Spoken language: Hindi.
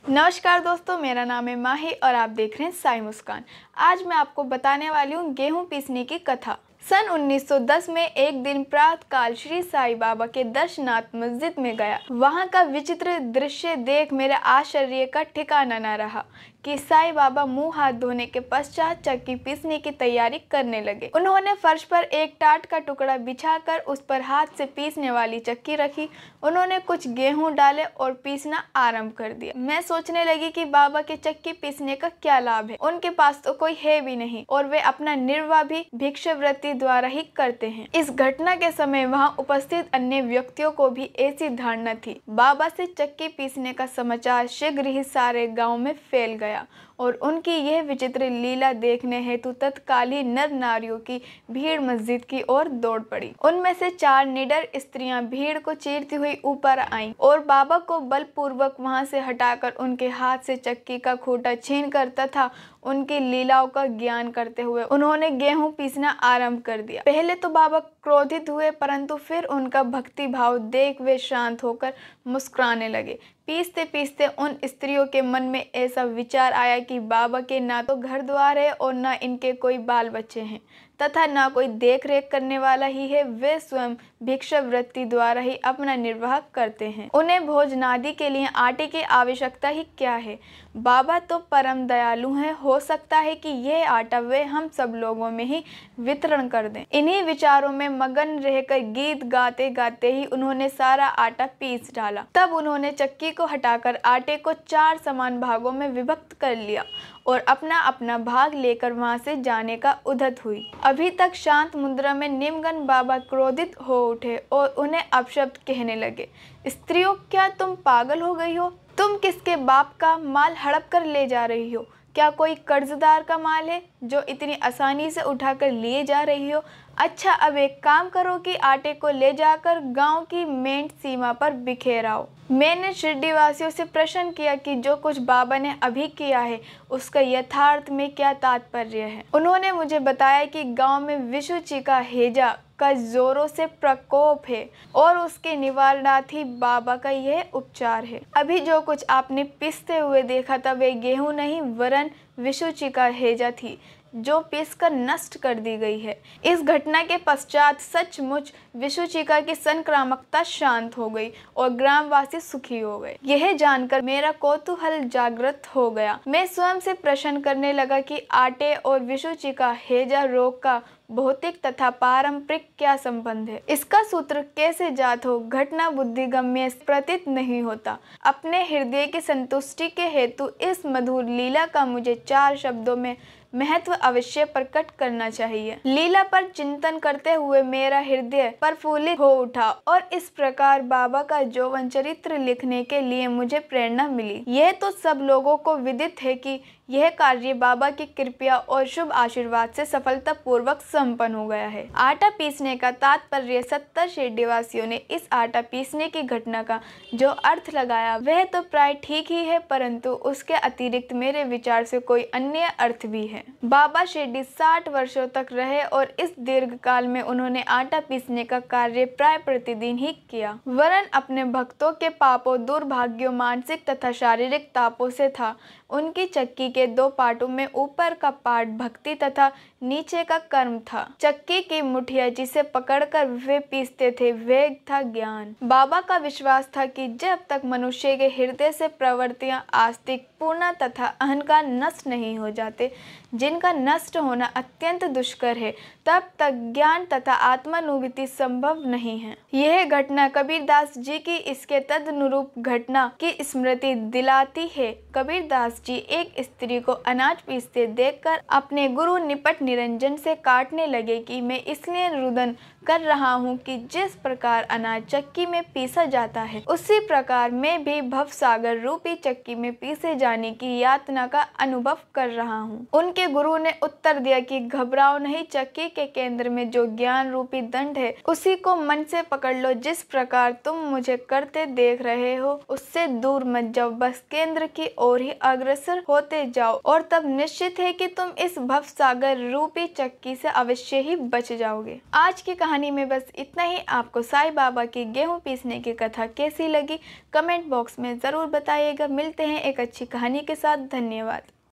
नमस्कार दोस्तों, मेरा नाम है माही और आप देख रहे हैं साई मुस्कान। आज मैं आपको बताने वाली हूँ गेहूं पीसने की कथा। सन 1910 में एक दिन प्रातः काल श्री साई बाबा के दर्शनार्थ मस्जिद में गया। वहाँ का विचित्र दृश्य देख मेरे आश्चर्य का ठिकाना न रहा कि साई बाबा मुंह हाथ धोने के पश्चात चक्की पीसने की तैयारी करने लगे। उन्होंने फर्श पर एक टाट का टुकड़ा बिछाकर उस पर हाथ से पीसने वाली चक्की रखी। उन्होंने कुछ गेहूं डाले और पीसना आरंभ कर दिया। मैं सोचने लगी कि बाबा के चक्की पीसने का क्या लाभ है। उनके पास तो कोई है भी नहीं और वे अपना निर्वाह भी भिक्षावृत्ति द्वारा ही करते हैं। इस घटना के समय वहाँ उपस्थित अन्य व्यक्तियों को भी ऐसी धारणा थी। बाबा से चक्की पीसने का समाचार शीघ्र ही सारे गांव में फैल गया और उनकी यह विचित्र लीला देखने हेतु तत्कालीन नर नारियों की भीड़ मस्जिद की ओर दौड़ पड़ी। उनमें से 4 निडर स्त्रियां भीड़ को चीरती हुई ऊपर आईं और बाबा को बलपूर्वक वहां से हटाकर उनके हाथ से चक्की का खूंटा छीनकर तथा उनकी लीलाओं का ज्ञान करते हुए उन्होंने गेहूं पीसना आरंभ कर दिया। पहले तो बाबा क्रोधित हुए, परंतु फिर उनका भक्ति भाव देख वे शांत होकर मुस्कुराने लगे। पीसते पीसते उन स्त्रियों के मन में ऐसा विचार आया कि बाबा के ना तो घर द्वार है और ना इनके कोई बाल बच्चे हैं तथा ना कोई देख रेख करने वाला ही है। वे स्वयं भिक्षावृत्ति द्वारा ही अपना निर्वाह करते हैं। उन्हें भोजनादि के लिए आटे की आवश्यकता ही क्या है। बाबा तो परम दयालु हैं, हो सकता है कि यह आटा वे हम सब लोगों में ही वितरण कर दें। इन्हीं विचारों में मगन रहकर गीत गाते गाते ही उन्होंने सारा आटा पीस डाला। तब उन्होंने चक्की को हटाकर आटे को 4 समान भागों में विभक्त कर लिया और अपना अपना भाग लेकर वहां से जाने का उद्यत हुई। अभी तक शांत मुद्रा में निमगन बाबा क्रोधित हो उठे और उन्हें अपशब्द कहने लगे। स्त्रियों, क्या तुम पागल हो गई हो? तुम किसके बाप का माल हड़प कर ले जा रही हो? क्या कोई कर्जदार का माल है जो इतनी आसानी से उठाकर लिए जा रही हो? अच्छा, अब एक काम करो कि आटे को ले जाकर गांव की मेंढ सीमा पर बिखेराओ। मैंने शिरडी वासियों से प्रश्न किया कि जो कुछ बाबा ने अभी किया है उसका यथार्थ में क्या तात्पर्य है। उन्होंने मुझे बताया कि गांव में विषुची का हैजा का जोरों से प्रकोप है और उसके निवारणार्थ ही बाबा का यह उपचार है। अभी जो कुछ आपने पीसते हुए देखा था वे गेहूं नहीं वरन विषुची का हैजा थी जो पीसकर नष्ट कर दी गई है। इस घटना के पश्चात सचमुच विषुचिका की संक्रामकता शांत हो गई और ग्रामवासी सुखी हो गए। यह जानकर मेरा कौतूहल जागृत हो गया। मैं स्वयं से प्रश्न करने लगा कि आटे और विषुचिका हैजा रोग का भौतिक तथा पारंपरिक क्या संबंध है। इसका सूत्र कैसे जात हो घटना बुद्धिगम्य प्रतीत नहीं होता। अपने हृदय की संतुष्टि के हेतु इस मधुर लीला का मुझे 4 शब्दों में महत्व अवश्य प्रकट करना चाहिए। लीला पर चिंतन करते हुए मेरा हृदय प्रफुल्लित हो उठा और इस प्रकार बाबा का यौवन चरित्र लिखने के लिए मुझे प्रेरणा मिली। यह तो सब लोगों को विदित है कि यह कार्य बाबा की कृपा और शुभ आशीर्वाद से सफलतापूर्वक संपन्न हो गया है। आटा पीसने का तात्पर्य 70 शिरडीवासियों ने इस आटा पीसने की घटना का जो अर्थ लगाया वह तो प्राय ठीक ही है, परंतु उसके अतिरिक्त मेरे विचार से कोई अन्य अर्थ भी है। बाबा शिरडी 60 वर्षों तक रहे और इस दीर्घ काल में उन्होंने आटा पीसने का कार्य प्राय प्रतिदिन ही किया, वरन अपने भक्तों के पापों, दुर्भाग्यों, मानसिक तथा शारीरिक तापों से था। उनकी चक्की के 2 पार्टों में ऊपर का पार्ट भक्ति तथा नीचे का कर्म था। चक्की की मुठिया जिसे पकड़कर वे पीसते थे वह था ज्ञान। बाबा का विश्वास था कि जब तक मनुष्य के हृदय से प्रवृत्तियां आस्तिक, पूर्ण तथा अहंकार नष्ट नहीं हो जाते, जिनका नष्ट होना अत्यंत दुष्कर है, तब तक ज्ञान तथा आत्मानुभूति संभव नहीं है। यह घटना कबीरदास जी की इसके तदनुरूप घटना की स्मृति दिलाती है। कबीरदास जी एक स्त्री को अनाज पीसते देखकर अपने गुरु निपट निरंजन से काटने लगे कि मैं इसलिए रुदन कर रहा हूँ कि जिस प्रकार अनाज चक्की में पीसा जाता है उसी प्रकार मैं भी भवसागर रूपी चक्की में पीसे जाने की यातना का अनुभव कर रहा हूँ। उनके गुरु ने उत्तर दिया कि घबराओ नहीं, चक्की के केंद्र में जो ज्ञान रूपी दंड है उसी को मन से पकड़ लो। जिस प्रकार तुम मुझे करते देख रहे हो उससे दूर मत जाओ, बस केंद्र की ओर ही अग्रसर होते जाओ और तब निश्चित है कि तुम इस भवसागर रूपी चक्की से अवश्य ही बच जाओगे। आज की कहानी कहानी में बस इतना ही। आपको साईं बाबा की गेहूं पीसने की कथा कैसी लगी कमेंट बॉक्स में ज़रूर बताइएगा। मिलते हैं एक अच्छी कहानी के साथ। धन्यवाद।